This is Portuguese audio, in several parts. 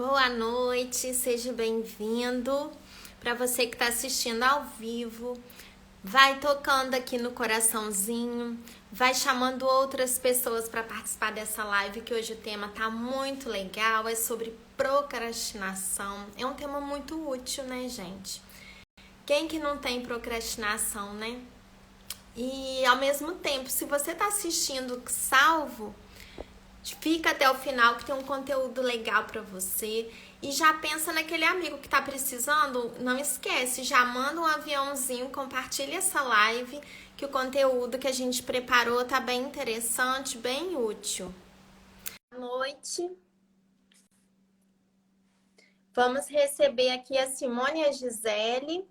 Boa noite, seja bem-vindo. Para você que está assistindo ao vivo, vai tocando aqui no coraçãozinho, vai chamando outras pessoas para participar dessa live, que hoje o tema tá muito legal, é sobre procrastinação. É um tema muito útil, né, gente? Quem que não tem procrastinação, né? E ao mesmo tempo, se você tá assistindo salvo, fica até o final que tem um conteúdo legal para você. E já pensa naquele amigo que tá precisando, não esquece, já manda um aviãozinho, compartilha essa live, que o conteúdo que a gente preparou tá bem interessante, bem útil. Boa noite. Vamos receber aqui a Simone e a Gisele.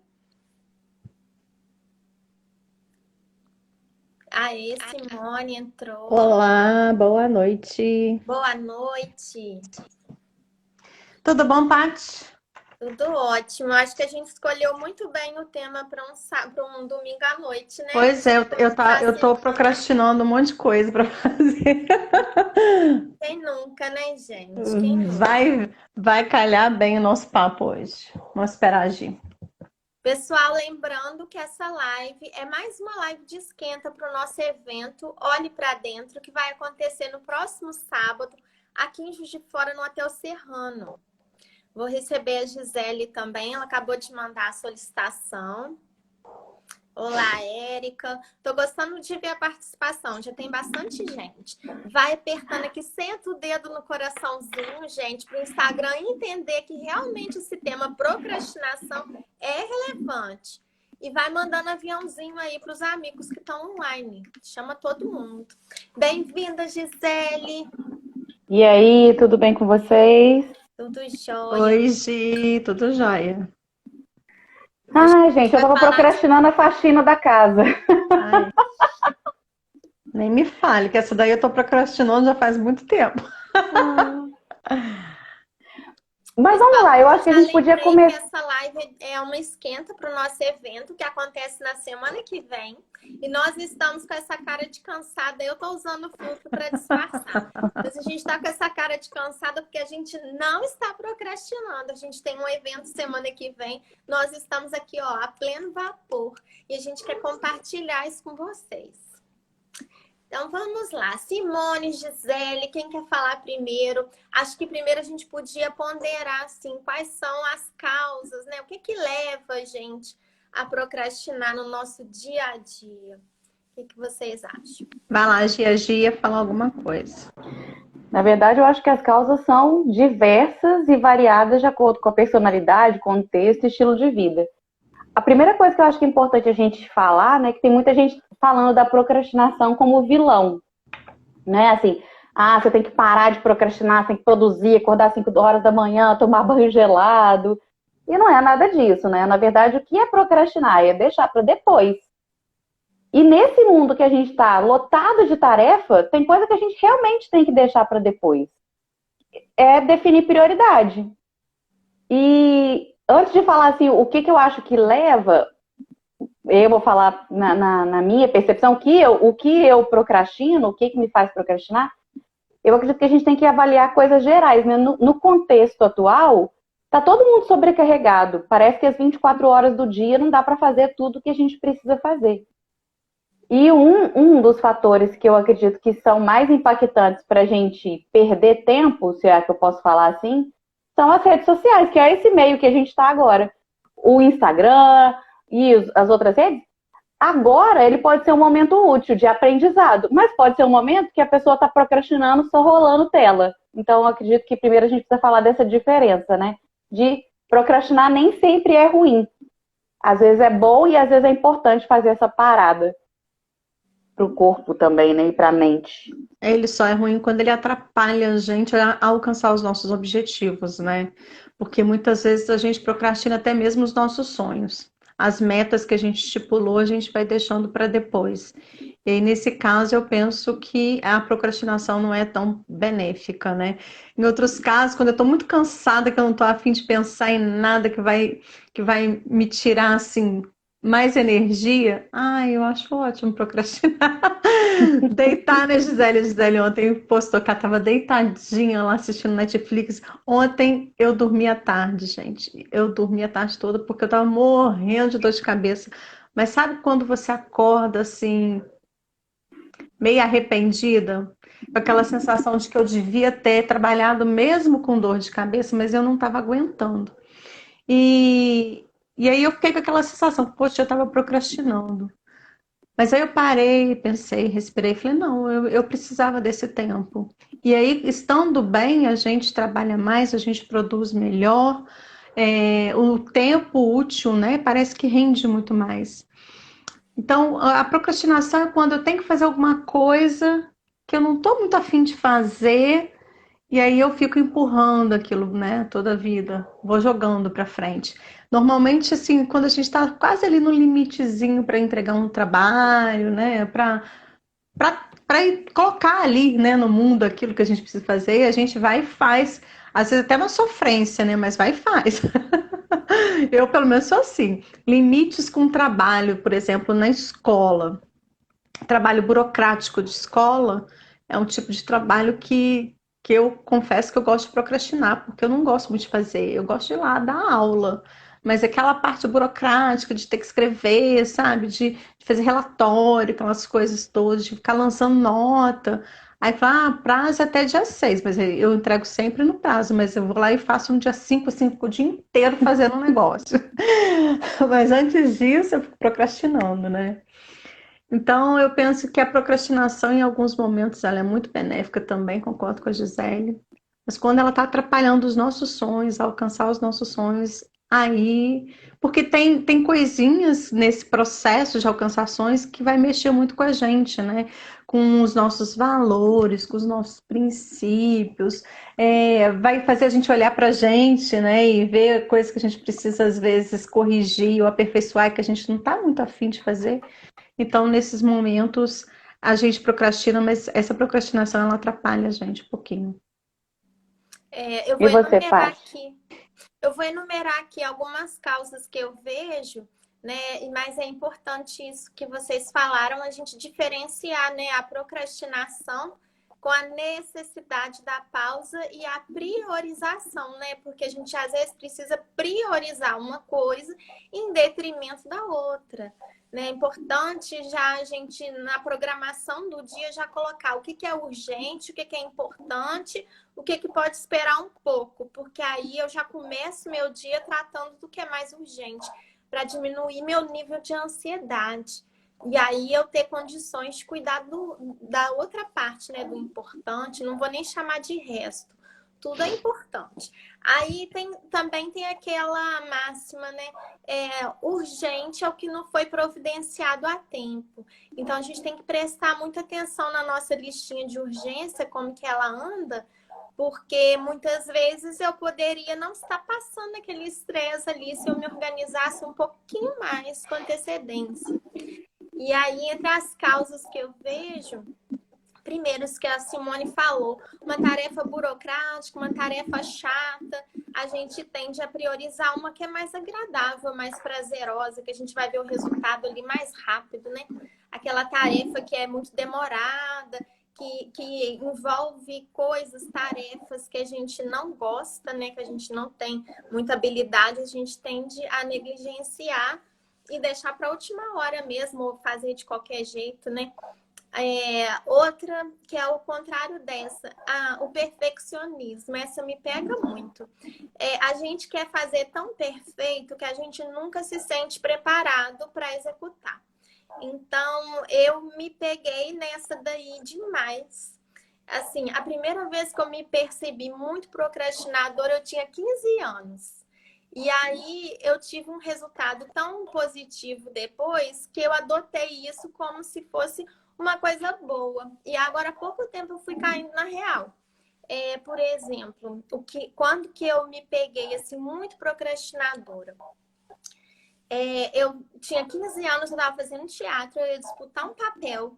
Aê, Simone entrou. Olá, boa noite. Boa noite. Tudo bom, Paty? Tudo ótimo. Acho que a gente escolheu muito bem o tema para um domingo à noite, né? Pois é, eu tô procrastinando um monte de coisa para fazer. Quem nunca, né, gente? Quem nunca? Vai calhar bem o nosso papo hoje. Vamos esperar agir. Pessoal, lembrando que essa live é mais uma live de esquenta para o nosso evento Olhe para Dentro, que vai acontecer no próximo sábado, aqui em Juiz de Fora, no Hotel Serrano. Vou receber a Gisele também, ela acabou de mandar a solicitação. Olá, Érica. Tô gostando de ver a participação, já tem bastante gente. Vai apertando aqui, senta o dedo no coraçãozinho, gente, para o Instagram entender que realmente esse tema procrastinação é relevante. E vai mandando aviãozinho aí para os amigos que estão online. Chama todo mundo. Bem-vinda, Gisele. E aí, tudo bem com vocês? Tudo jóia. Oi, Gi, tudo jóia? Ai, gente, eu vai tava falar procrastinando a faxina da casa. Ai, nem me fale, que essa daí eu tô procrastinando já faz muito tempo. Mas vamos lá, eu acho que a gente podia que começar. essa live é uma esquenta para o nosso evento que acontece na semana que vem. E nós estamos com essa cara de cansada. Eu estou usando filtro para disfarçar. Mas a gente está com essa cara de cansada porque a gente não está procrastinando. A gente tem um evento semana que vem. Nós estamos aqui, ó, a pleno vapor. E a gente quer compartilhar isso com vocês. Então vamos lá, Simone, Gisele, quem quer falar primeiro? Acho que primeiro a gente podia ponderar assim, quais são as causas, né? O que que leva a gente a procrastinar no nosso dia a dia? O que vocês acham? Vai lá, a Gi ia falar alguma coisa. Na verdade, eu acho que as causas são diversas e variadas de acordo com a personalidade, contexto e estilo de vida. A primeira coisa que eu acho que é importante a gente falar, né, que tem muita gente falando da procrastinação como vilão, né, assim, você tem que parar de procrastinar, você tem que produzir, acordar às 5 horas da manhã, tomar banho gelado, e não é nada disso, né, na verdade, o que é procrastinar? É deixar para depois. E nesse mundo que a gente está lotado de tarefa, tem coisa que a gente realmente tem que deixar para depois. É definir prioridade. E antes de falar assim, o que eu acho que leva, eu vou falar na minha percepção, o que eu procrastino, o que me faz procrastinar, eu acredito que a gente tem que avaliar coisas gerais, né? No contexto atual, tá todo mundo sobrecarregado. Parece que as 24 horas do dia não dá para fazer tudo que a gente precisa fazer. E um dos fatores que eu acredito que são mais impactantes para a gente perder tempo, se é que eu posso falar assim, são as redes sociais, que é esse meio que a gente está agora. O Instagram e as outras redes. Agora, ele pode ser um momento útil de aprendizado, mas pode ser um momento que a pessoa está procrastinando só rolando tela. Então, eu acredito que primeiro a gente precisa falar dessa diferença, né? De procrastinar nem sempre é ruim. Às vezes é bom e às vezes é importante fazer essa parada. Para o corpo também, né? E para a mente. Ele só é ruim quando ele atrapalha a gente a alcançar os nossos objetivos, né? Porque muitas vezes a gente procrastina até mesmo os nossos sonhos. As metas que a gente estipulou, a gente vai deixando para depois. E aí, nesse caso, eu penso que a procrastinação não é tão benéfica, né? Em outros casos, quando eu estou muito cansada, que eu não estou a fim de pensar em nada que vai me tirar, assim, mais energia, eu acho ótimo procrastinar. Deitar, né, Gisele? A Gisele ontem postou que ela tava deitadinha lá assistindo Netflix. Ontem eu dormi à tarde, gente. Eu dormi a tarde toda porque eu tava morrendo de dor de cabeça. Mas sabe quando você acorda assim, meio arrependida? Com aquela sensação de que eu devia ter trabalhado mesmo com dor de cabeça, mas eu não estava aguentando. E, e aí eu fiquei com aquela sensação, poxa, eu estava procrastinando. Mas aí eu parei, pensei, respirei, falei, não, eu precisava desse tempo. E aí, estando bem, a gente trabalha mais, a gente produz melhor, o tempo útil, né, parece que rende muito mais. Então, a procrastinação é quando eu tenho que fazer alguma coisa que eu não estou muito afim de fazer, e aí eu fico empurrando aquilo, né, toda a vida, vou jogando para frente. Normalmente, assim, quando a gente está quase ali no limitezinho para entregar um trabalho, né, para colocar ali, né, no mundo aquilo que a gente precisa fazer, a gente vai e faz. Às vezes até uma sofrência, né, mas vai e faz. Eu, pelo menos, sou assim. Limites com trabalho, por exemplo, na escola. Trabalho burocrático de escola é um tipo de trabalho que eu confesso que eu gosto de procrastinar, porque eu não gosto muito de fazer. Eu gosto de ir lá dar aula, mas aquela parte burocrática de ter que escrever, sabe? De fazer relatório, aquelas coisas todas, de ficar lançando nota. Aí fala, prazo é até dia 6, mas eu entrego sempre no prazo, mas eu vou lá e faço no dia 5, assim, fico o dia inteiro fazendo um negócio. Mas antes disso, eu fico procrastinando, né? Então, eu penso que a procrastinação, em alguns momentos, ela é muito benéfica também, concordo com a Gisele. Mas quando ela está atrapalhando os nossos sonhos, alcançar os nossos sonhos, aí. Porque tem coisinhas nesse processo de alcançar sonhos que vai mexer muito com a gente, né? Com os nossos valores, com os nossos princípios. Vai fazer a gente olhar para a gente, né? E ver coisas que a gente precisa, às vezes, corrigir ou aperfeiçoar, que a gente não está muito afim de fazer. Então, nesses momentos, a gente procrastina, mas essa procrastinação ela atrapalha a gente um pouquinho. Eu E vou você, enumerar Paty? aqui. Eu vou enumerar aqui algumas causas que eu vejo, né? Mas é importante isso que vocês falaram, a gente diferenciar, né, a procrastinação com a necessidade da pausa e a priorização, né? Porque a gente às vezes precisa priorizar uma coisa em detrimento da outra. Né? É importante já a gente, na programação do dia, já colocar o que é urgente, o que é importante, o que pode esperar um pouco, porque aí eu já começo meu dia tratando do que é mais urgente, para diminuir meu nível de ansiedade. E aí eu ter condições de cuidar da outra parte, né, do importante, não vou nem chamar de resto. Tudo é importante. Aí também tem aquela máxima, né? Urgente é o que não foi providenciado a tempo. Então a gente tem que prestar muita atenção na nossa listinha de urgência, como que ela anda, porque muitas vezes eu poderia não estar passando aquele estresse ali se eu me organizasse um pouquinho mais com antecedência. E aí, entre as causas que eu vejo, primeiro, isso que a Simone falou, uma tarefa burocrática, uma tarefa chata, a gente tende a priorizar uma que é mais agradável, mais prazerosa, que a gente vai ver o resultado ali mais rápido, né? Aquela tarefa que é muito demorada, que envolve coisas, tarefas que a gente não gosta, né? Que a gente não tem muita habilidade, a gente tende a negligenciar e deixar para a última hora mesmo, ou fazer de qualquer jeito, né? Outra que é o contrário dessa, o perfeccionismo. Essa me pega muito. A gente quer fazer tão perfeito que a gente nunca se sente preparado para executar. Então, eu me peguei nessa daí demais. Assim, a primeira vez que eu me percebi muito procrastinadora, eu tinha 15 anos. E aí eu tive um resultado tão positivo depois que eu adotei isso como se fosse uma coisa boa. E agora há pouco tempo eu fui caindo na real. Por exemplo, quando que eu me peguei assim muito procrastinadora? Eu tinha 15 anos, eu estava fazendo teatro, eu ia disputar um papel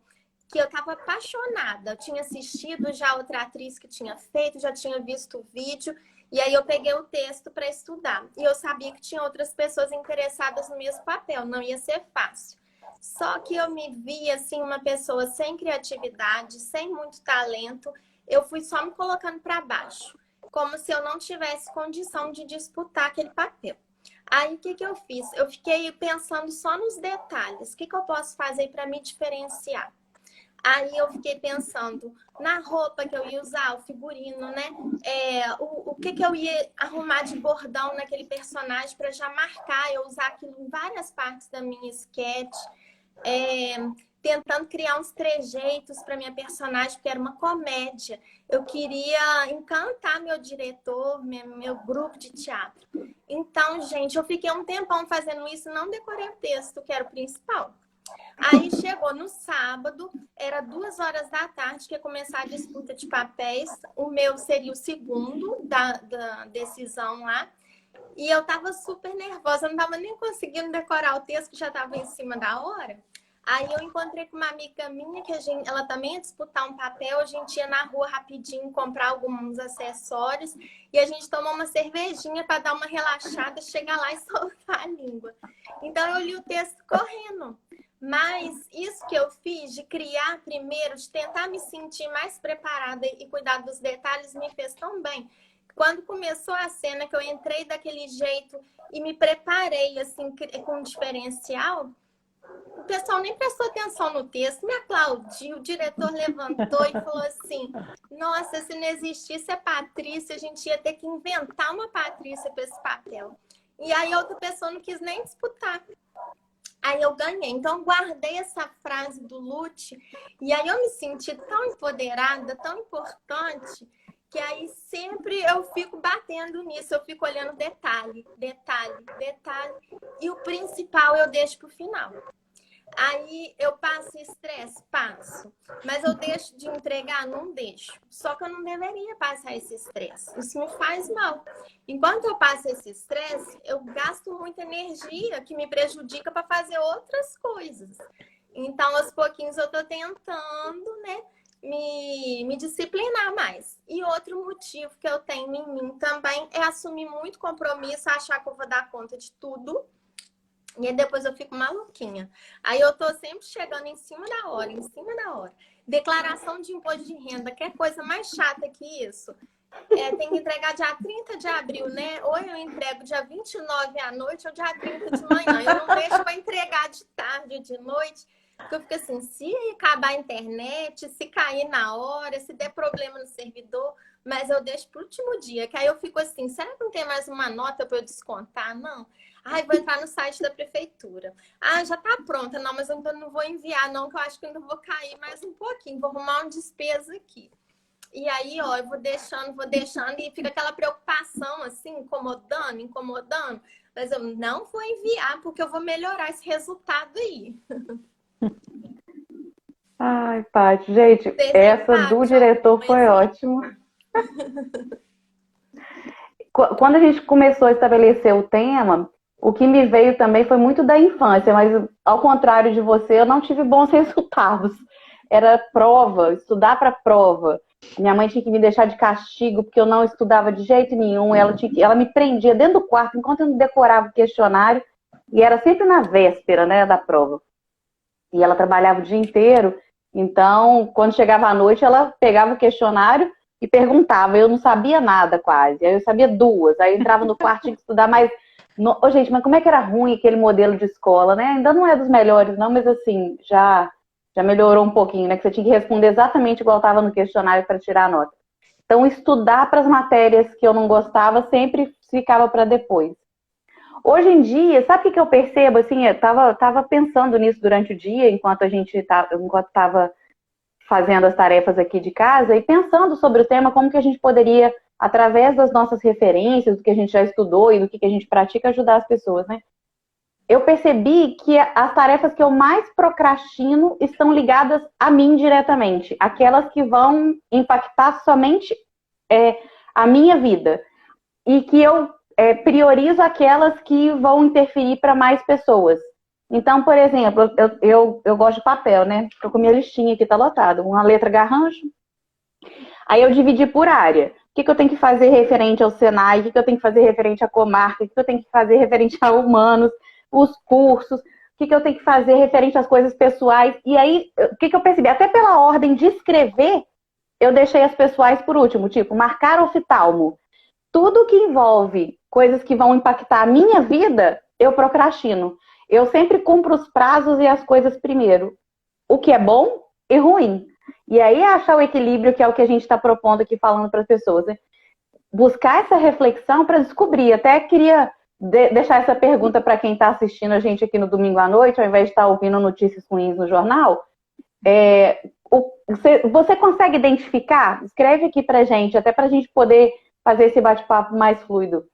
que eu estava apaixonada. Eu tinha assistido já outra atriz que tinha feito, já tinha visto o vídeo. E aí eu peguei o texto para estudar. E eu sabia que tinha outras pessoas interessadas no mesmo papel, não ia ser fácil. Só que eu me vi, assim, uma pessoa sem criatividade, sem muito talento. Eu fui só me colocando para baixo, como se eu não tivesse condição de disputar aquele papel. Aí, o que que eu fiz? Eu fiquei pensando só nos detalhes. O que que eu posso fazer para me diferenciar? Aí eu fiquei pensando na roupa que eu ia usar, o figurino, né? O que que eu ia arrumar de bordão naquele personagem para já marcar, eu usar aquilo em várias partes da minha sketch. É, tentando criar uns trejeitos para minha personagem, porque era uma comédia. Eu queria encantar meu diretor, meu grupo de teatro. Então, gente, eu fiquei um tempão fazendo isso e não decorei o texto, que era o principal. Aí chegou no sábado, era 2 horas da tarde que ia começar a disputa de papéis. O meu seria o segundo da decisão lá. E eu tava super nervosa, eu não tava nem conseguindo decorar o texto, que já tava em cima da hora. Aí eu encontrei com uma amiga minha, que ela também ia disputar um papel, a gente ia na rua rapidinho comprar alguns acessórios e a gente tomou uma cervejinha para dar uma relaxada, chegar lá e soltar a língua. Então eu li o texto correndo. Mas isso que eu fiz de criar primeiro, de tentar me sentir mais preparada e cuidar dos detalhes, me fez tão bem. Quando começou a cena, que eu entrei daquele jeito e me preparei assim com um diferencial, o pessoal nem prestou atenção no texto, me aplaudiu, o diretor levantou e falou assim: nossa, se não existisse a Patrícia, a gente ia ter que inventar uma Patrícia para esse papel. E aí a outra pessoa não quis nem disputar. Aí eu ganhei. Então, guardei essa frase do Lute e aí eu me senti tão empoderada, tão importante, que aí sempre eu fico batendo nisso, eu fico olhando detalhe, detalhe, detalhe. E o principal eu deixo pro final. Aí eu passo estresse? Passo. Mas eu deixo de entregar? Não deixo. Só que eu não deveria passar esse estresse. Isso me faz mal. Enquanto eu passo esse estresse, eu gasto muita energia que me prejudica para fazer outras coisas. Então, aos pouquinhos eu tô tentando, né, me disciplinar mais. E outro motivo que eu tenho em mim também é assumir muito compromisso, achar que eu vou dar conta de tudo. E aí depois eu fico maluquinha. Aí eu tô sempre chegando em cima da hora, em cima da hora. Declaração de imposto de renda, que é coisa mais chata que isso. Tem que entregar dia 30 de abril, né? Ou eu entrego dia 29 à noite ou dia 30 de manhã. Eu não deixo para entregar de tarde ou de noite. Porque eu fico assim, se acabar a internet, se cair na hora, se der problema no servidor, mas eu deixo pro último dia. Que aí eu fico assim, será que não tem mais uma nota para eu descontar? Não. Ai, vou entrar no site da prefeitura. Ah, já tá pronta. Não, mas eu ainda não vou enviar, não, que eu acho que eu ainda vou cair mais um pouquinho. Vou arrumar uma despesa aqui. E aí, ó, eu vou deixando, e fica aquela preocupação, assim, incomodando. Mas eu não vou enviar, porque eu vou melhorar esse resultado aí. Ai, Paty, gente, essa do diretor foi ótima. Quando a gente começou a estabelecer o tema, o que me veio também foi muito da infância, mas ao contrário de você, eu não tive bons resultados. Era prova, estudar para prova. Minha mãe tinha que me deixar de castigo porque eu não estudava de jeito nenhum. Ela me prendia dentro do quarto enquanto eu não decorava o questionário. E era sempre na véspera, né, da prova. E ela trabalhava o dia inteiro. Então, quando chegava à noite, ela pegava o questionário e perguntava. Eu não sabia nada quase. Aí eu sabia duas. Aí eu entrava no quarto, tinha que estudar mais. Gente, mas como é que era ruim aquele modelo de escola, né? Ainda não é dos melhores, não, mas assim, já melhorou um pouquinho, né? Que você tinha que responder exatamente igual estava no questionário para tirar a nota. Então, estudar para as matérias que eu não gostava sempre ficava para depois. Hoje em dia, sabe o que eu percebo? Assim, eu tava pensando nisso durante o dia, enquanto estava fazendo as tarefas aqui de casa, e pensando sobre o tema, como que a gente poderia, através das nossas referências, do que a gente já estudou e do que a gente pratica, ajudar as pessoas, né? Eu percebi que as tarefas que eu mais procrastino estão ligadas a mim diretamente. Aquelas que vão impactar somente a minha vida. E que eu priorizo aquelas que vão interferir para mais pessoas. Então, por exemplo, eu gosto de papel, né? Estou com minha listinha aqui, tá lotado. Uma letra garrancho. Aí eu dividi por área. O que eu tenho que fazer referente ao Senai? O que eu tenho que fazer referente à comarca? O que eu tenho que fazer referente a humanos? Os cursos? O que eu tenho que fazer referente às coisas pessoais. E aí, o que eu percebi? Até pela ordem de escrever, eu deixei as pessoais por último, tipo, marcar oftalmo. Tudo que envolve coisas que vão impactar a minha vida, eu procrastino. Eu sempre cumpro os prazos e as coisas primeiro. O que é bom e ruim. E aí achar o equilíbrio, que é o que a gente está propondo aqui, falando para as pessoas. Né? Buscar essa reflexão para descobrir. Até queria deixar essa pergunta para quem está assistindo a gente aqui no domingo à noite, ao invés de estar ouvindo notícias ruins no jornal. Você consegue identificar? Escreve aqui para a gente, até para a gente poder fazer esse bate-papo mais fluido.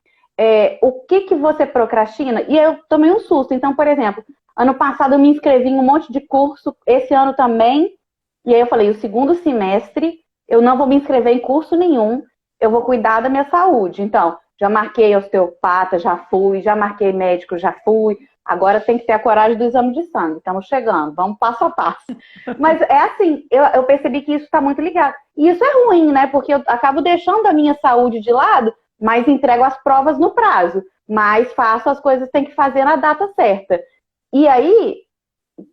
O que você procrastina? E eu tomei um susto. Então, por exemplo, ano passado eu me inscrevi em um monte de curso, esse ano também. E aí eu falei, o segundo semestre eu não vou me inscrever em curso nenhum, eu vou cuidar da minha saúde. Então, já marquei osteopata, já fui, já marquei médico, já fui. Agora tem que ter a coragem do exame de sangue. Estamos chegando, vamos passo a passo. Mas é assim, eu percebi que isso está muito ligado. E isso é ruim, né? Porque eu acabo deixando a minha saúde de lado, mas entrego as provas no prazo. Mas faço as coisas que tem que fazer na data certa. E aí,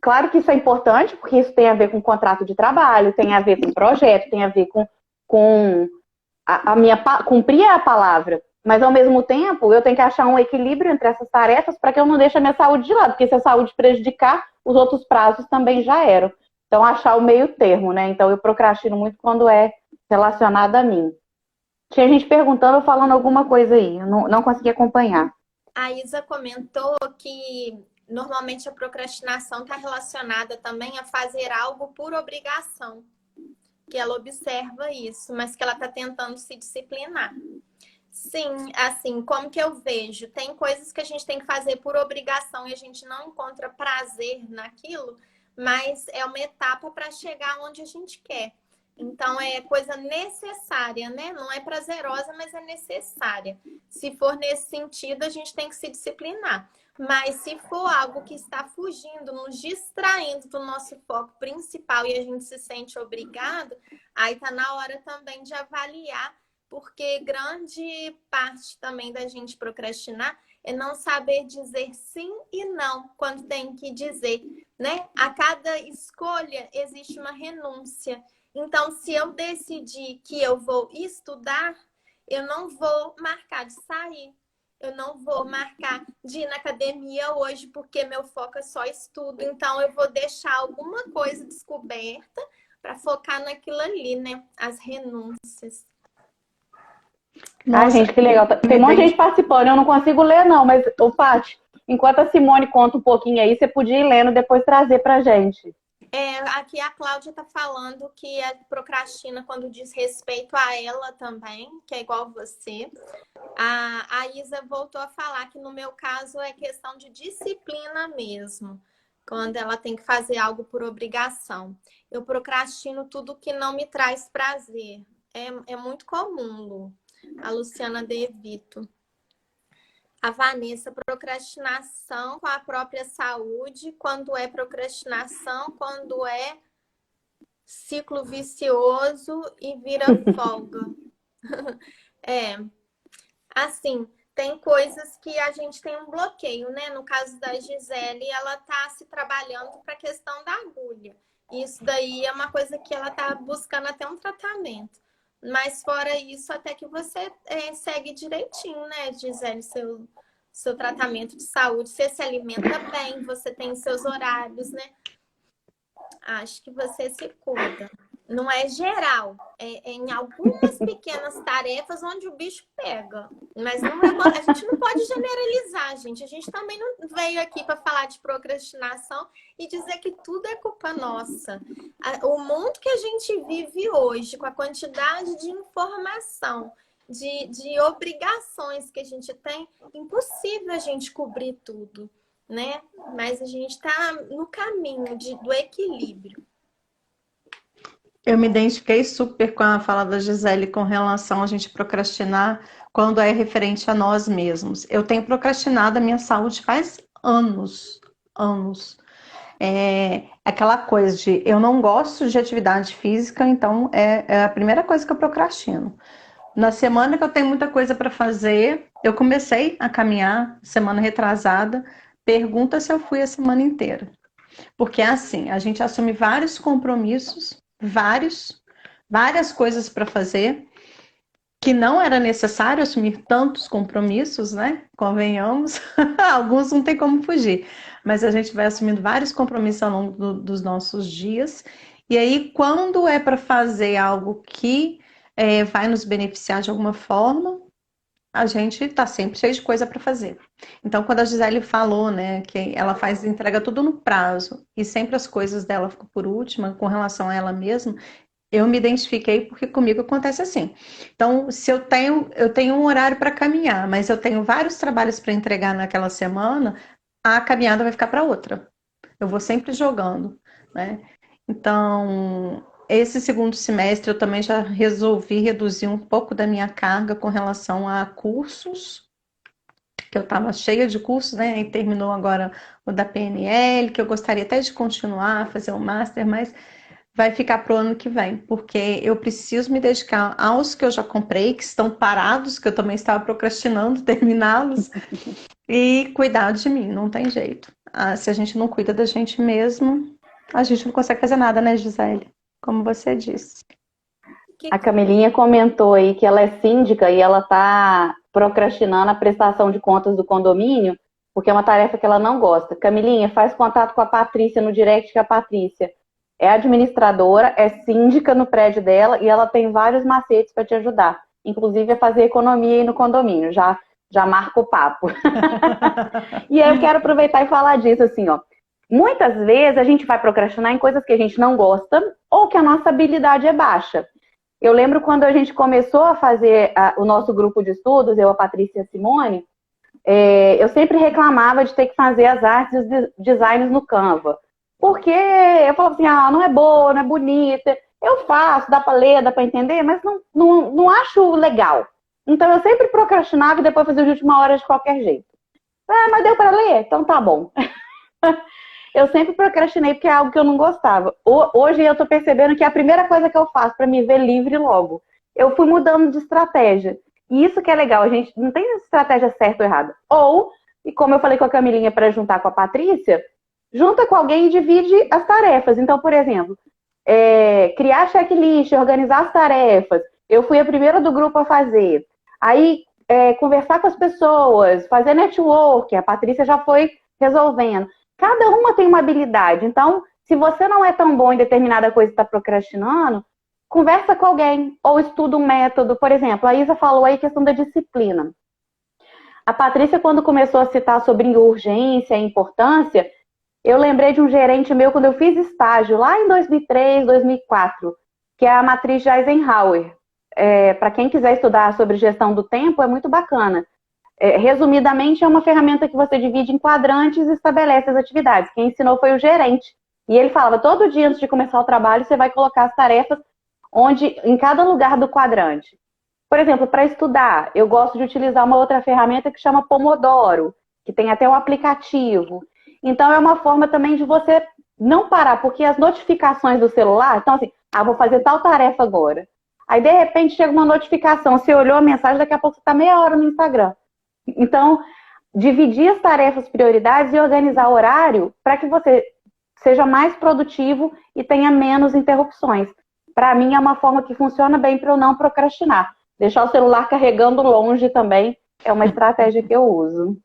claro que isso é importante, porque isso tem a ver com contrato de trabalho, tem a ver com projeto, tem a ver com cumprir a palavra. Mas, ao mesmo tempo, eu tenho que achar um equilíbrio entre essas tarefas para que eu não deixe a minha saúde de lado. Porque se a saúde prejudicar, os outros prazos também já eram. Então, achar o meio termo, né? Então, eu procrastino muito quando é relacionado a mim. Tinha gente perguntando ou falando alguma coisa aí. Eu não consegui acompanhar. A Isa comentou que normalmente a procrastinação está relacionada também a fazer algo por obrigação. Que ela observa isso, mas que ela está tentando se disciplinar. Sim, assim, como que eu vejo? Tem coisas que a gente tem que fazer por obrigação e a gente não encontra prazer naquilo, mas é uma etapa para chegar onde a gente quer. Então, é coisa necessária, né? Não é prazerosa, mas é necessária. Se for nesse sentido, a gente tem que se disciplinar. Mas se for algo que está fugindo, nos distraindo do nosso foco principal e a gente se sente obrigado, aí tá na hora também de avaliar, porque grande parte também da gente procrastinar é não saber dizer sim e não quando tem que dizer, né? A cada escolha existe uma renúncia. Então, se eu decidir que eu vou estudar, eu não vou marcar de sair. Eu não vou marcar de ir na academia hoje porque meu foco é só estudo. Então, eu vou deixar alguma coisa descoberta para focar naquilo ali, né? As renúncias. Ai, gente, que legal. Tem um monte de gente participando. Eu não consigo ler, não. Mas, ô, Paty, enquanto a Simone conta um pouquinho aí, você podia ir lendo e depois trazer pra gente. Aqui a Cláudia está falando que procrastina quando diz respeito a ela também, que é igual você. A Isa voltou a falar que no meu caso é questão de disciplina mesmo, quando ela tem que fazer algo por obrigação. Eu procrastino tudo que não me traz prazer. É muito comum, Lu. A Luciana De Vito. A Vanessa, procrastinação com a própria saúde, quando é procrastinação, quando é ciclo vicioso e vira folga. Assim, tem coisas que a gente tem um bloqueio, né? No caso da Gisele, ela tá se trabalhando para a questão da agulha. Isso daí é uma coisa que ela tá buscando até um tratamento. Mas fora isso, até que você segue direitinho, né, Gisele, seu tratamento de saúde. Você se alimenta bem, você tem seus horários, né? Acho que você se cuida. Não é geral, é em algumas pequenas tarefas onde o bicho pega. Mas não a gente não pode generalizar, gente. A gente também não veio aqui para falar de procrastinação e dizer que tudo é culpa nossa. O mundo que a gente vive hoje, com a quantidade de informação, de obrigações que a gente tem, impossível a gente cobrir tudo, né? Mas a gente está no caminho do equilíbrio. Eu me identifiquei super com a fala da Gisele com relação a gente procrastinar quando é referente a nós mesmos. Eu tenho procrastinado a minha saúde faz anos. Aquela coisa de eu não gosto de atividade física, então é a primeira coisa que eu procrastino. Na semana que eu tenho muita coisa para fazer, eu comecei a caminhar, semana retrasada, pergunta se eu fui a semana inteira. Porque é assim, a gente assume vários compromissos, várias coisas para fazer, que não era necessário assumir tantos compromissos, né? Convenhamos, alguns não tem como fugir, mas a gente vai assumindo vários compromissos ao longo dos nossos dias. E aí, quando é para fazer algo que vai nos beneficiar de alguma forma, a gente está sempre cheio de coisa para fazer. Então, quando a Gisele falou, né, que ela entrega tudo no prazo e sempre as coisas dela ficam por última com relação a ela mesma, eu me identifiquei porque comigo acontece assim. Então, se eu tenho um horário para caminhar, mas eu tenho vários trabalhos para entregar naquela semana, a caminhada vai ficar para outra. Eu vou sempre jogando, né? Então, esse segundo semestre eu também já resolvi reduzir um pouco da minha carga com relação a cursos, que eu estava cheia de cursos, né? E terminou agora o da PNL, que eu gostaria até de continuar, fazer um master, mas vai ficar para o ano que vem, porque eu preciso me dedicar aos que eu já comprei, que estão parados, que eu também estava procrastinando terminá-los, e cuidar de mim, não tem jeito. Se a gente não cuida da gente mesmo, a gente não consegue fazer nada, né, Gisele? Como você disse. A Camilinha comentou aí que ela é síndica e ela está procrastinando a prestação de contas do condomínio, porque é uma tarefa que ela não gosta. Camilinha, faz contato com a Patrícia no direct, que a Patrícia é administradora, é síndica no prédio dela e ela tem vários macetes para te ajudar. Inclusive a fazer economia aí no condomínio. Já marca o papo. E aí eu quero aproveitar e falar disso, assim, ó. Muitas vezes a gente vai procrastinar em coisas que a gente não gosta ou que a nossa habilidade é baixa. Eu lembro quando a gente começou a fazer o nosso grupo de estudos, eu, a Patrícia e a Simone, eu sempre reclamava de ter que fazer as artes e os designs no Canva. Porque eu falava assim, não é boa, não é bonita. Eu faço, dá para ler, dá para entender, mas não acho legal. Então eu sempre procrastinava e depois fazia de última hora de qualquer jeito. Mas deu para ler? Então tá bom. Eu sempre procrastinei porque é algo que eu não gostava. Hoje eu tô percebendo que é a primeira coisa que eu faço para me ver livre logo. Eu fui mudando de estratégia. E isso que é legal, a gente não tem estratégia certa ou errada. Ou, e como eu falei com a Camilinha para juntar com a Patrícia, junta com alguém e divide as tarefas. Então, por exemplo, criar checklist, organizar as tarefas. Eu fui a primeira do grupo a fazer. Aí, conversar com as pessoas, fazer network. A Patrícia já foi resolvendo. Cada uma tem uma habilidade. Então, se você não é tão bom em determinada coisa e está procrastinando, conversa com alguém ou estuda um método. Por exemplo, a Isa falou aí a questão da disciplina. A Patrícia, quando começou a citar sobre urgência e importância, eu lembrei de um gerente meu quando eu fiz estágio lá em 2003, 2004, que é a matriz de Eisenhower. Para quem quiser estudar sobre gestão do tempo, é muito bacana. Resumidamente, é uma ferramenta que você divide em quadrantes e estabelece as atividades. Quem ensinou foi o gerente. E ele falava, todo dia antes de começar o trabalho, você vai colocar as tarefas em cada lugar do quadrante. Por exemplo, para estudar, eu gosto de utilizar uma outra ferramenta que chama Pomodoro, que tem até um aplicativo. Então, é uma forma também de você não parar, porque as notificações do celular, então assim, vou fazer tal tarefa agora. Aí, de repente, chega uma notificação, você olhou a mensagem, daqui a pouco você está meia hora no Instagram. Então, dividir as tarefas, prioridades e organizar o horário para que você seja mais produtivo e tenha menos interrupções. Para mim, é uma forma que funciona bem para eu não procrastinar. Deixar o celular carregando longe também é uma estratégia que eu uso.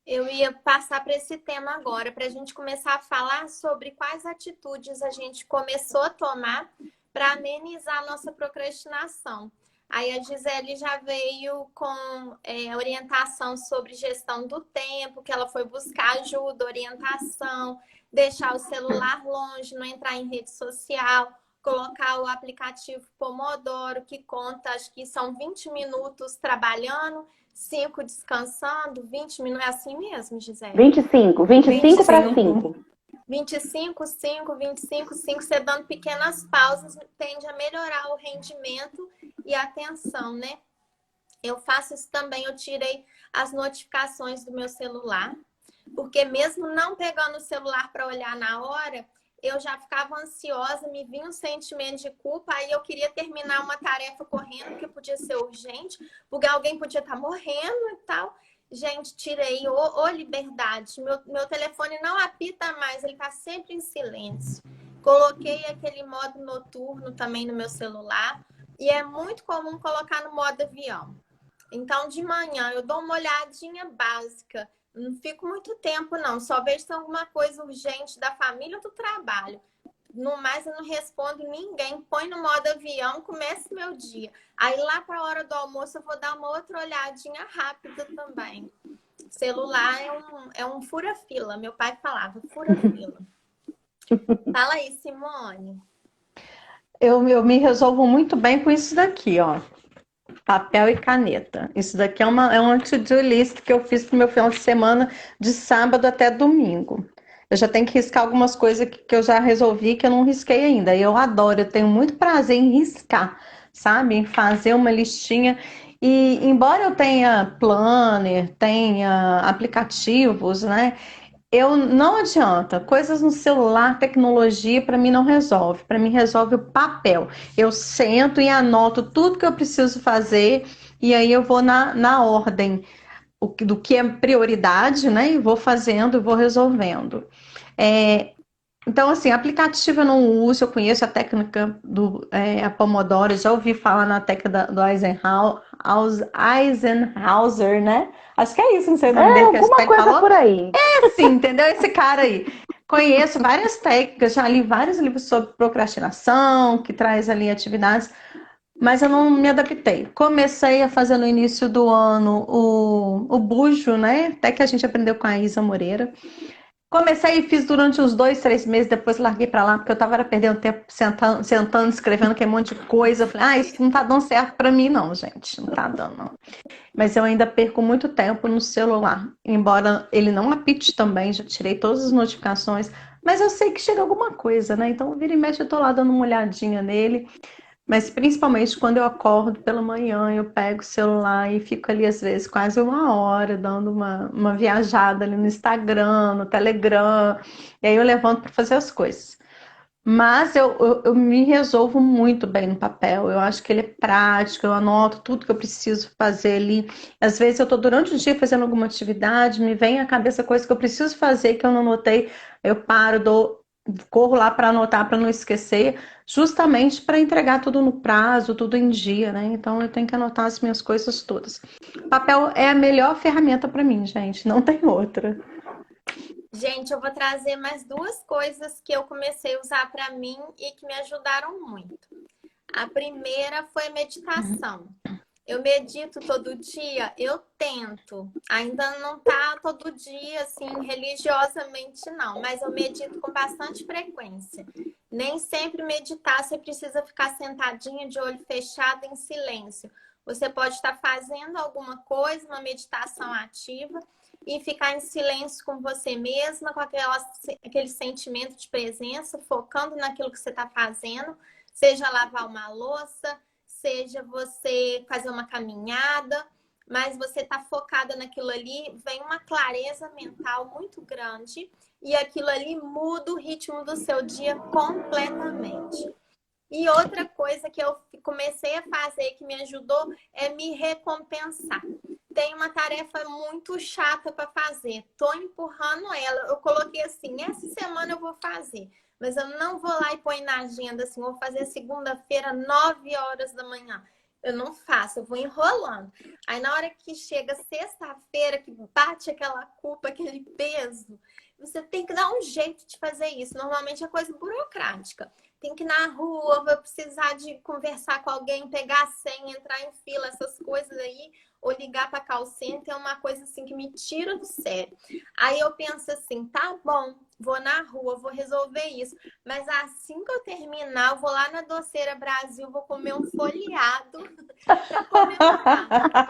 Eu ia passar para esse tema agora, para a gente começar a falar sobre quais atitudes a gente começou a tomar para amenizar a nossa procrastinação. Aí a Gisele já veio com orientação sobre gestão do tempo, que ela foi buscar ajuda, orientação, deixar o celular longe, não entrar em rede social, colocar o aplicativo Pomodoro, que conta, acho que são 20 minutos trabalhando, 5 descansando, 20 minutos, é assim mesmo, Gisele? 25 para 5. 25, 5, 25, 5, você dando pequenas pausas tende a melhorar o rendimento e a atenção, né? Eu faço isso também, eu tirei as notificações do meu celular, porque mesmo não pegando o celular para olhar na hora, eu já ficava ansiosa, me vinha um sentimento de culpa, aí eu queria terminar uma tarefa correndo, que podia ser urgente, porque alguém podia estar morrendo e tal. Gente, tirei ô liberdade. Meu telefone não apita mais, ele tá sempre em silêncio. Coloquei aquele modo noturno também no meu celular. E é muito comum colocar no modo avião. Então, de manhã, eu dou uma olhadinha básica. Não fico muito tempo, não. Só vejo se tem alguma coisa urgente da família ou do trabalho. No mais, eu não respondo ninguém. Põe no modo avião, começa meu dia. Aí, lá para a hora do almoço, eu vou dar uma outra olhadinha rápida também. Celular é um fura-fila. Meu pai falava, fura-fila. Fala aí, Simone. Eu me resolvo muito bem com isso daqui, ó. Papel e caneta. Isso daqui é uma to-do list que eu fiz pro meu final de semana, de sábado até domingo. Eu já tenho que riscar algumas coisas que eu já resolvi que eu não risquei ainda. E eu adoro, eu tenho muito prazer em riscar, sabe? Em fazer uma listinha. E embora eu tenha planner, tenha aplicativos, né? Eu não adianta, coisas no celular, tecnologia, para mim não resolve. Para mim resolve o papel. Eu sento e anoto tudo que eu preciso fazer e aí eu vou na ordem do que é prioridade, né? E vou fazendo e vou resolvendo. Então, assim, aplicativo eu não uso, eu conheço a técnica a Pomodoro, já ouvi falar na técnica do Eisenhower, né? Acho que é isso, não sei o nome dele que a Alguma gente coisa falou. por aí. Sim, entendeu? Esse cara aí. Conheço várias técnicas, já li vários livros sobre procrastinação, que traz ali atividades, mas eu não me adaptei. Comecei a fazer no início do ano o Bujo, né? Até que a gente aprendeu com a Isa Moreira. Comecei e fiz durante uns 2, 3 meses, depois larguei pra lá, porque eu tava perdendo tempo sentando, escrevendo aquele monte de coisa. Eu falei, isso não tá dando certo pra mim, não, gente. Não tá dando, não. Mas eu ainda perco muito tempo no celular. Embora ele não apite também, já tirei todas as notificações. Mas eu sei que chega alguma coisa, né? Então, vira e mexe, eu tô lá dando uma olhadinha nele. Mas principalmente quando eu acordo pela manhã, eu pego o celular e fico ali, às vezes, quase 1 hora, dando uma viajada ali no Instagram, no Telegram. E aí eu levanto para fazer as coisas. Mas eu me resolvo muito bem no papel. Eu acho que ele é prático, eu anoto tudo que eu preciso fazer ali. Às vezes eu estou durante o dia fazendo alguma atividade, me vem à cabeça coisa que eu preciso fazer que eu não anotei. Eu paro, corro lá para anotar, para não esquecer, justamente para entregar tudo no prazo, tudo em dia, né? Então eu tenho que anotar as minhas coisas todas. Papel é a melhor ferramenta para mim, gente, não tem outra. Gente, eu vou trazer mais duas coisas que eu comecei a usar para mim e que me ajudaram muito. A primeira foi meditação. Eu medito todo dia, eu tento. Ainda não tá todo dia, assim, religiosamente, não. Mas eu medito com bastante frequência. Nem sempre meditar, você precisa ficar sentadinha de olho fechado em silêncio. Você pode estar fazendo alguma coisa, uma meditação ativa, e ficar em silêncio com você mesma, com aquele sentimento de presença, focando naquilo que você está fazendo, seja lavar uma louça, seja você fazer uma caminhada, mas você está focada naquilo ali, vem uma clareza mental muito grande e aquilo ali muda o ritmo do seu dia completamente. E outra coisa que eu comecei a fazer que me ajudou é me recompensar. Tem uma tarefa muito chata para fazer, tô empurrando ela. Eu coloquei assim, essa semana eu vou fazer. Mas eu não vou lá e põe na agenda assim, vou fazer segunda-feira, 9 horas da manhã. Eu não faço, eu vou enrolando. Aí na hora que chega sexta-feira, que bate aquela culpa, aquele peso, você tem que dar um jeito de fazer isso. Normalmente é coisa burocrática. Tem que ir na rua, vai precisar de conversar com alguém, pegar a senha, entrar em fila, essas coisas aí, ou ligar para call center, é uma coisa assim que me tira do sério. Aí eu penso assim, tá bom, vou na rua, vou resolver isso. Mas assim que eu terminar, eu vou lá na Doceira Brasil, vou comer um folheado para comemorar.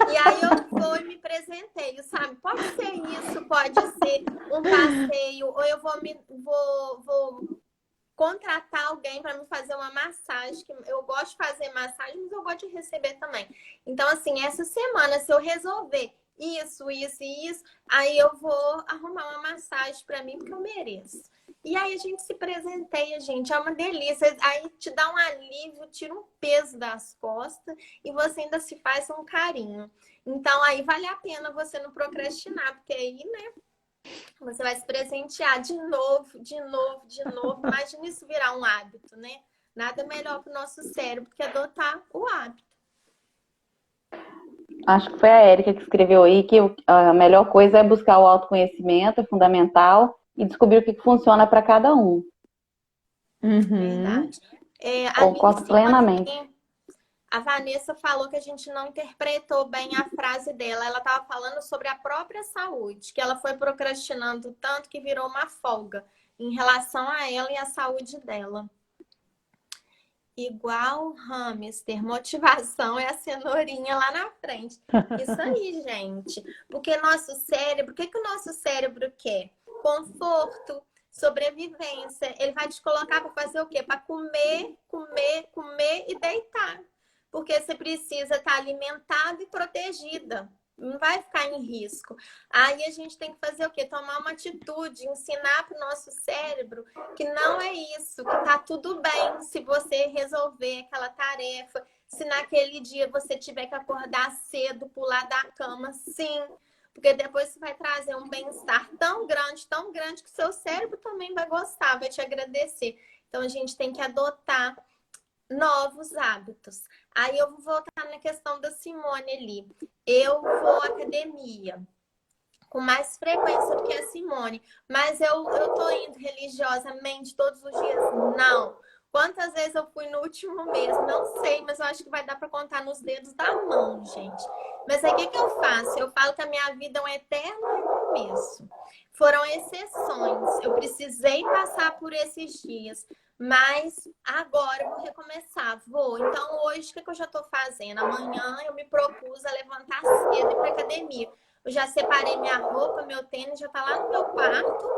E aí eu vou e me presenteio, sabe? Pode ser isso, pode ser um passeio, ou eu vou contratar alguém para me fazer uma massagem, que eu gosto de fazer massagem, mas eu gosto de receber também. Então, assim, essa semana, se eu resolver isso, aí eu vou arrumar uma massagem para mim, porque eu mereço. E aí a gente se presenteia, gente, é uma delícia. Aí te dá um alívio, tira um peso das costas e você ainda se faz um carinho. Então aí vale a pena você não procrastinar, porque aí, né, você vai se presentear de novo, de novo, de novo. Imagina isso virar um hábito, né? Nada melhor para o nosso cérebro que adotar o hábito. Acho que foi a Érica que escreveu aí que a melhor coisa é buscar o autoconhecimento, é fundamental, e descobrir o que funciona para cada um. Verdade. Concordo plenamente. A Vanessa falou que a gente não interpretou bem a frase dela. Ela estava falando sobre a própria saúde, que ela foi procrastinando tanto que virou uma folga em relação a ela e a saúde dela. Igual hamster, motivação é a cenourinha lá na frente. Isso aí, gente. Porque nosso cérebro, o que o nosso cérebro quer? Conforto, sobrevivência. Ele vai te colocar para fazer o quê? Para comer, comer, comer e deitar. Porque você precisa estar alimentada e protegida. Não vai ficar em risco. Aí a gente tem que fazer o quê? Tomar uma atitude, ensinar para o nosso cérebro que não é isso, que tá tudo bem se você resolver aquela tarefa, se naquele dia você tiver que acordar cedo, pular da cama, sim. Porque depois você vai trazer um bem-estar tão grande que seu cérebro também vai gostar, vai te agradecer. Então a gente tem que adotar novos hábitos. Aí eu vou voltar na questão da Simone ali. Eu vou à academia com mais frequência do que a Simone, mas eu tô indo religiosamente todos os dias? Não. Quantas vezes eu fui no último mês? Não sei, mas eu acho que vai dar para contar nos dedos da mão, gente. Mas aí o que eu faço? Eu falo que a minha vida é um eterno recomeço. Foram exceções. Eu precisei passar por esses dias. Mas agora eu vou recomeçar, vou. Então hoje o que eu já estou fazendo? Amanhã eu me propus a levantar cedo e ir para academia. Eu já separei minha roupa, meu tênis, já tá lá no meu quarto,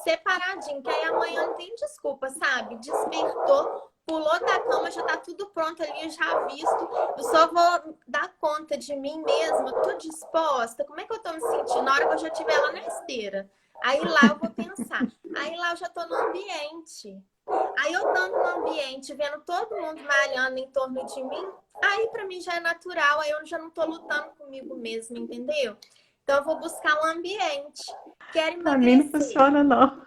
separadinho, que aí amanhã não tem desculpa, sabe? Despertou, pulou da cama, já tá tudo pronto ali, já visto. Eu só vou dar conta de mim mesma, tô disposta. Como é que eu tô me sentindo na hora que eu já estiver lá na esteira? Aí lá eu vou pensar. Aí lá eu já tô no ambiente. Aí eu estando no ambiente, vendo todo mundo malhando em torno de mim, aí pra mim já é natural, aí eu já não tô lutando comigo mesma, entendeu? Então eu vou buscar um ambiente. Quero emagrecer. Pra mim não funciona, não.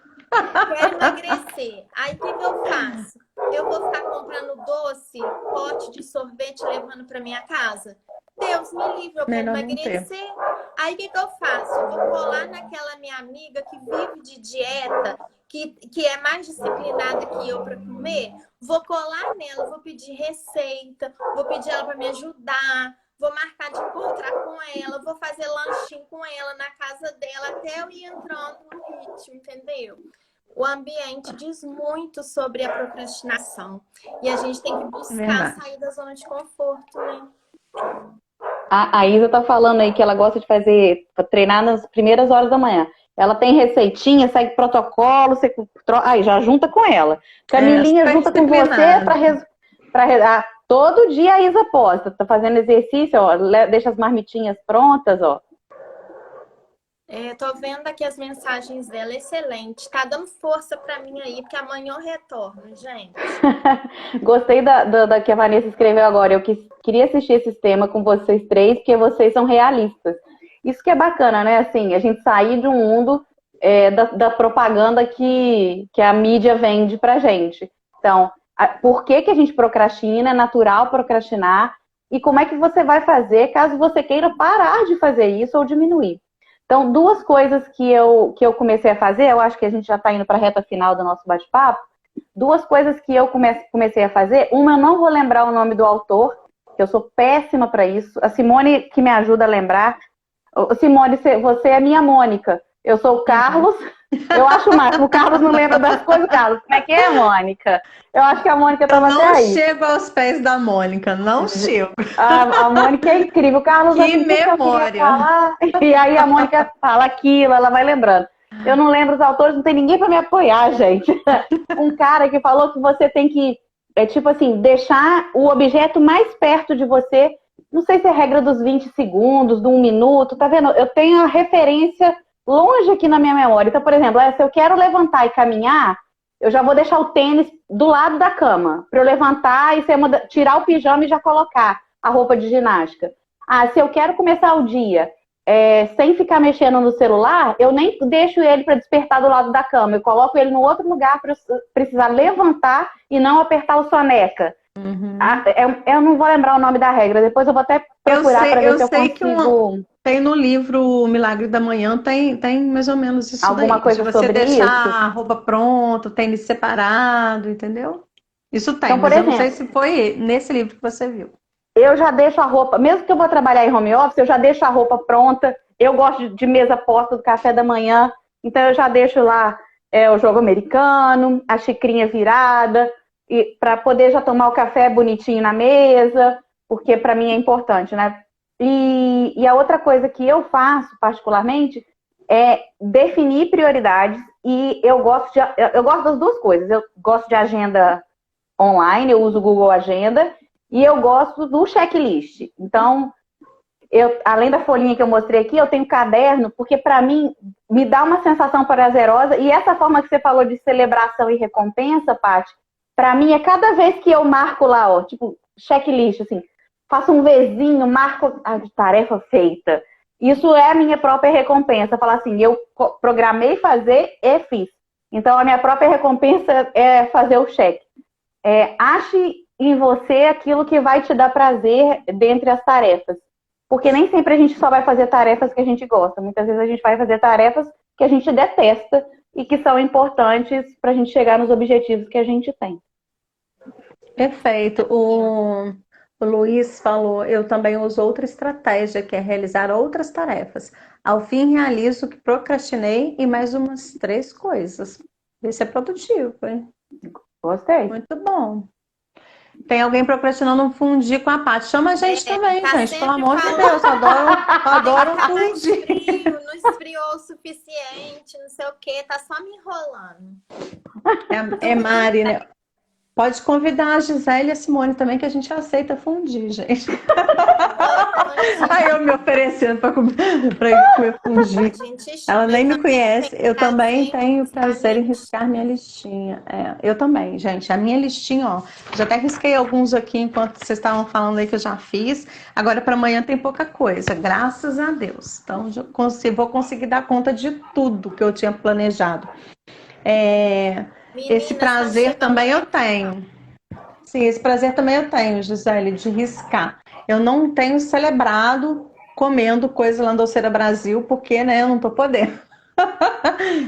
Quero emagrecer. Aí o que eu faço? Eu vou ficar comprando doce, pote de sorvete, levando pra minha casa? Deus me livre, eu quero emagrecer. Aí o que eu faço? Eu vou colar naquela minha amiga que vive de dieta, que é mais disciplinada que eu para comer. Vou colar nela, vou pedir receita, vou pedir ela para me ajudar, vou marcar de encontrar com ela, vou fazer lanchinho com ela na casa dela, até eu ir entrando no ritmo, entendeu? O ambiente diz muito sobre a procrastinação. E a gente tem que buscar sair da zona de conforto, né? A Isa tá falando aí que ela gosta de treinar nas primeiras horas da manhã. Ela tem receitinha, segue protocolo, aí já junta com ela. Camilinha junta com você todo dia a Isa posta, tá fazendo exercício, ó, deixa as marmitinhas prontas, ó. Tô vendo aqui as mensagens dela, excelente. Tá dando força pra mim aí, porque amanhã eu retorno, gente. Gostei da que a Vanessa escreveu agora. Eu queria assistir esse tema com vocês três, porque vocês são realistas. Isso que é bacana, né? Assim, a gente sair de um mundo da propaganda que a mídia vende pra gente. Então, por que a gente procrastina? É natural procrastinar. E como é que você vai fazer caso você queira parar de fazer isso ou diminuir? Então, duas coisas que eu comecei a fazer, eu acho que a gente já está indo para a reta final do nosso bate-papo. Duas coisas que eu comecei a fazer. Uma, eu não vou lembrar o nome do autor, que eu sou péssima para isso. A Simone que me ajuda a lembrar. Simone, você é minha Mônica. Eu sou o Carlos. Eu acho o máximo. O Carlos não lembra das coisas. Carlos, como é que é, Mônica? Eu acho que a Mônica estava até aí. Eu não chego aos pés da Mônica, não chego. A Mônica é incrível. O Carlos, que memória. E aí a Mônica fala aquilo, ela vai lembrando. Eu não lembro os autores, não tem ninguém para me apoiar, gente. Um cara que falou que você tem que, tipo assim, deixar o objeto mais perto de você. Não sei se é a regra dos 20 segundos, do 1 minuto, tá vendo? Eu tenho a referência longe aqui na minha memória. Então, por exemplo, se eu quero levantar e caminhar, eu já vou deixar o tênis do lado da cama, para eu levantar e tirar o pijama e já colocar a roupa de ginástica. Ah, se eu quero começar o dia sem ficar mexendo no celular, eu nem deixo ele para despertar do lado da cama. Eu coloco ele no outro lugar para precisar levantar e não apertar o soneca. Uhum. Eu não vou lembrar o nome da regra, depois eu vou até procurar para ver se eu consigo... Tem no livro Milagre da Manhã, tem mais ou menos isso Alguma daí. coisa de você sobre deixar isso? a roupa pronta, o tênis separado, entendeu? Isso tem, Então, por mas eu exemplo, não sei se foi nesse livro que você viu. eu já deixo a roupa, mesmo que eu vou trabalhar em home office, eu já deixo a roupa pronta. Eu gosto de mesa posta do café da manhã, então eu já deixo lá o jogo americano, a xicrinha virada, para poder já tomar o café bonitinho na mesa, porque para mim é importante, né? E a outra coisa que eu faço particularmente é definir prioridades, e eu gosto das duas coisas. Eu gosto de agenda online, eu uso o Google Agenda, e eu gosto do checklist. Então, além da folhinha que eu mostrei aqui, eu tenho caderno, porque para mim me dá uma sensação prazerosa, e essa forma que você falou de celebração e recompensa, Paty, para mim é cada vez que eu marco lá, ó, tipo, checklist, assim, faço um Vzinho, marco a tarefa feita. Isso é a minha própria recompensa. Falar assim, eu programei fazer e fiz. Então, a minha própria recompensa é fazer o check. Ache em você aquilo que vai te dar prazer dentre as tarefas. Porque nem sempre a gente só vai fazer tarefas que a gente gosta. Muitas vezes a gente vai fazer tarefas que a gente detesta e que são importantes para a gente chegar nos objetivos que a gente tem. Perfeito. O Luiz falou, eu também uso outra estratégia, que é realizar outras tarefas. Ao fim, realizo o que procrastinei e mais umas 3 coisas. Isso é produtivo, hein? Gostei. Muito bom. Tem alguém procrastinando um fundi com a Paty. Chama a gente também, tá gente. Pelo sempre amor de falando. Deus, eu adoro um Tá mais fundi. frio, não esfriou o suficiente, não sei o que, tá só me enrolando. É Mari, né? Pode convidar a Gisele e a Simone também, que a gente aceita fundir, gente. Aí eu me oferecendo para comer fundir. Ela nem me conhece. Eu também tenho prazer em riscar minha listinha. Eu também, gente. A minha listinha, ó. Já até risquei alguns aqui enquanto vocês estavam falando aí que eu já fiz. Agora para amanhã tem pouca coisa, graças a Deus. Então vou conseguir dar conta de tudo que eu tinha planejado. Esse prazer também eu tenho. Sim, esse prazer também eu tenho, Gisele, de riscar. Eu não tenho celebrado comendo coisa lá no Doceira Brasil, porque, né, eu não tô podendo.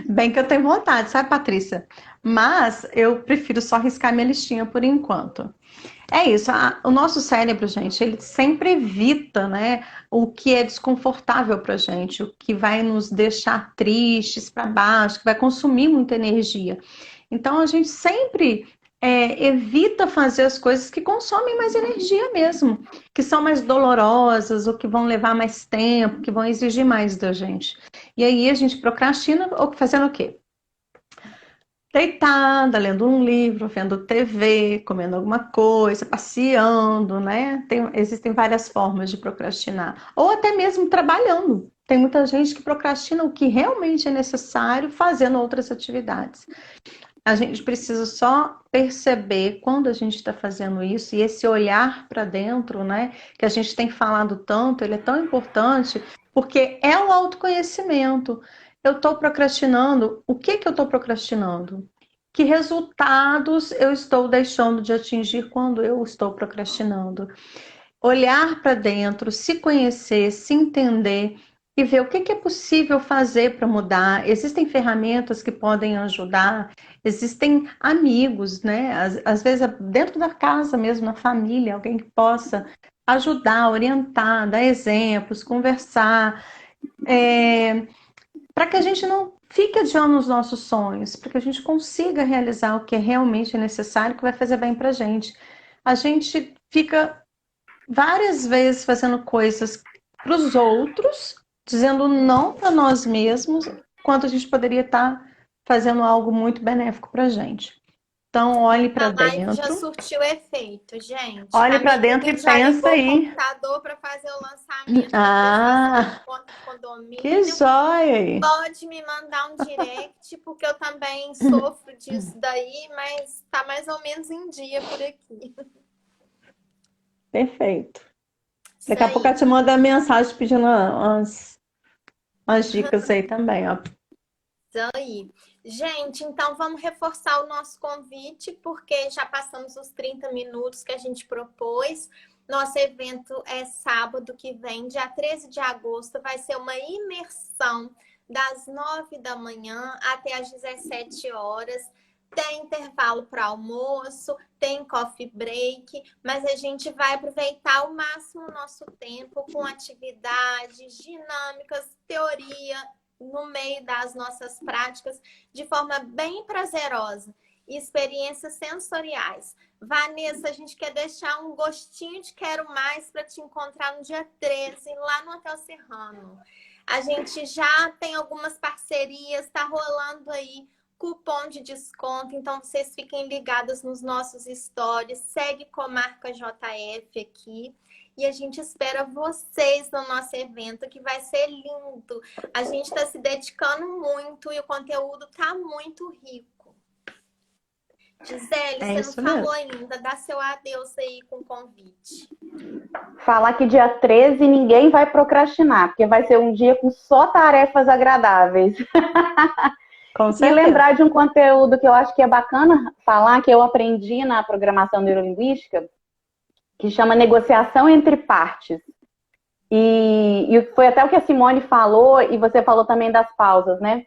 Bem que eu tenho vontade, sabe, Patrícia? Mas eu prefiro só riscar minha listinha por enquanto. É isso, o nosso cérebro, gente, ele sempre evita, né, o que é desconfortável pra gente, o que vai nos deixar tristes, para baixo, que vai consumir muita energia. Então a gente sempre evita fazer as coisas que consomem mais energia mesmo, que são mais dolorosas, ou que vão levar mais tempo, que vão exigir mais da gente. E aí a gente procrastina, ou fazendo o quê? Deitada, lendo um livro, vendo TV, comendo alguma coisa, passeando, né? Existem várias formas de procrastinar. Ou até mesmo trabalhando. Tem muita gente que procrastina o que realmente é necessário fazendo outras atividades. A gente precisa só perceber quando a gente está fazendo isso, e esse olhar para dentro, né? Que a gente tem falado tanto, ele é tão importante, porque é o autoconhecimento. Eu estou procrastinando, o que eu estou procrastinando? Que resultados eu estou deixando de atingir quando eu estou procrastinando? Olhar para dentro, se conhecer, se entender e ver o que é possível fazer para mudar. Existem ferramentas que podem ajudar, existem amigos, né? Às vezes dentro da casa mesmo, na família, alguém que possa ajudar, orientar, dar exemplos, conversar, para que a gente não fique adiando os nossos sonhos, para que a gente consiga realizar o que é realmente necessário, que vai fazer bem para a gente. A gente fica várias vezes fazendo coisas para os outros, dizendo não para nós mesmos, quanto a gente poderia estar fazendo algo muito benéfico para a gente. Então, olhe para dentro. A live já surtiu efeito, gente. Olhe para dentro e pensa aí. O computador para fazer o lançamento. Ah, do Que condomínio, joia! pode me mandar um direct, porque eu também sofro disso daí, mas tá mais ou menos em dia por aqui. Perfeito. Isso Daqui a pouco eu aí. te mando a mensagem pedindo umas dicas aí também, ó. Isso aí. Gente, então vamos reforçar o nosso convite, porque já passamos os 30 minutos que a gente propôs. Nosso evento é sábado que vem, dia 13 de agosto. Vai ser uma imersão das 9 da manhã até as 17 horas. Tem intervalo para almoço, tem coffee break, mas a gente vai aproveitar ao máximo o nosso tempo com atividades, dinâmicas, teoria no meio das nossas práticas, de forma bem prazerosa e experiências sensoriais. Vanessa, a gente quer deixar um gostinho de quero mais para te encontrar no dia 13, lá no Hotel Serrano. A gente já tem algumas parcerias, está rolando aí cupom de desconto, então vocês fiquem ligados nos nossos stories, segue Comarca JF aqui. E a gente espera vocês no nosso evento, que vai ser lindo. A gente está se dedicando muito e o conteúdo está muito rico. Gisele, você não falou ainda. Dá seu adeus aí com o convite. Falar que dia 13 ninguém vai procrastinar, porque vai ser um dia com só tarefas agradáveis. Com E certeza. lembrar de um conteúdo que eu acho que é bacana falar, que eu aprendi na programação neurolinguística, que chama negociação entre partes. E foi até o que a Simone falou, e você falou também das pausas, né?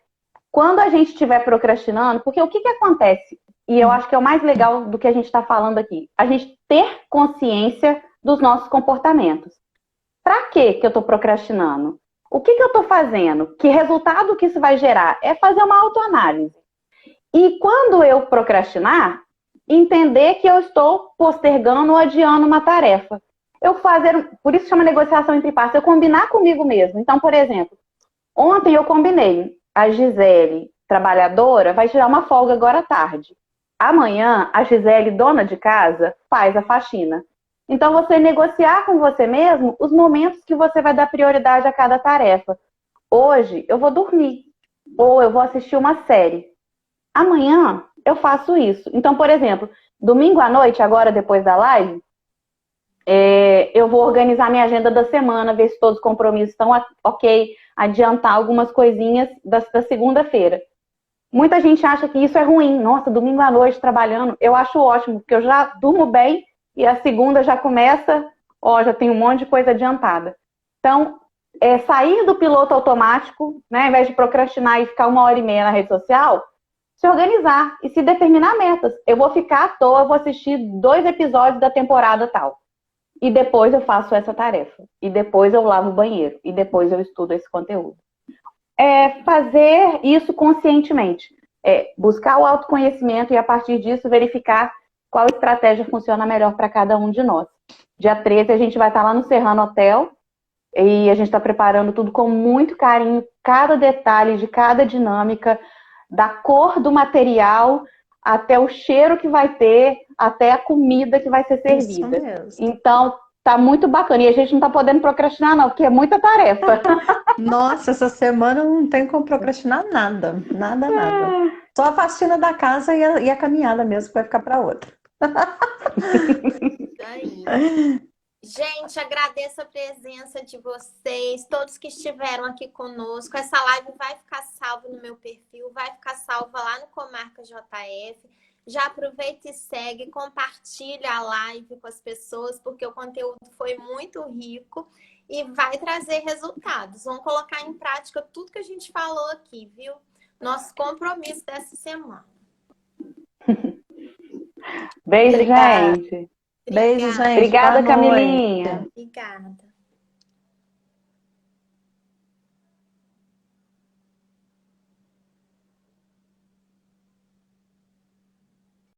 Quando a gente estiver procrastinando, porque o que acontece? E eu acho que é o mais legal do que a gente está falando aqui. A gente ter consciência dos nossos comportamentos. Para que eu estou procrastinando? O que eu estou fazendo? Que resultado que isso vai gerar? É fazer uma autoanálise. E quando eu procrastinar, entender que eu estou postergando ou adiando uma tarefa. Por isso chama negociação entre partes, eu combinar comigo mesmo. Então, por exemplo, ontem eu combinei, a Gisele, trabalhadora, vai tirar uma folga agora à tarde. Amanhã, a Gisele, dona de casa, faz a faxina. Então, você negociar com você mesmo os momentos que você vai dar prioridade a cada tarefa. Hoje, eu vou dormir. Ou eu vou assistir uma série. Amanhã, eu faço isso. Então, por exemplo, domingo à noite, agora depois da live, eu vou organizar minha agenda da semana, ver se todos os compromissos estão ok, adiantar algumas coisinhas da segunda-feira. Muita gente acha que isso é ruim. Nossa, domingo à noite trabalhando. Eu acho ótimo, porque eu já durmo bem e a segunda já começa, já tem um monte de coisa adiantada. Então, sair do piloto automático, né, ao invés de procrastinar e ficar 1h30 na rede social, se organizar e se determinar metas. Eu vou ficar à toa, vou assistir 2 episódios da temporada tal. E depois eu faço essa tarefa. E depois eu lavo o banheiro. E depois eu estudo esse conteúdo. Fazer isso conscientemente. Buscar o autoconhecimento e, a partir disso, verificar qual estratégia funciona melhor para cada um de nós. Dia 13 a gente vai estar lá no Serrano Hotel. E a gente está preparando tudo com muito carinho. Cada detalhe de cada dinâmica, da cor do material, até o cheiro que vai ter, até a comida que vai ser servida. Isso mesmo. Então, tá muito bacana. E a gente não tá podendo procrastinar, não, porque é muita tarefa. Nossa, essa semana não tem como procrastinar nada. Nada. Só a faxina da casa e a caminhada mesmo, que vai ficar para outra. Aí. Gente, agradeço a presença de vocês, todos que estiveram aqui conosco. Essa live vai ficar salva no meu perfil, vai ficar salva lá no Comarca JF. Já aproveita e segue, compartilha a live com as pessoas, porque o conteúdo foi muito rico e vai trazer resultados. Vamos colocar em prática tudo que a gente falou aqui, viu? Nosso compromisso dessa semana. Beijo, Obrigada. gente. Beijo, gente. Obrigada, Boa noite. Camilinha. Obrigada.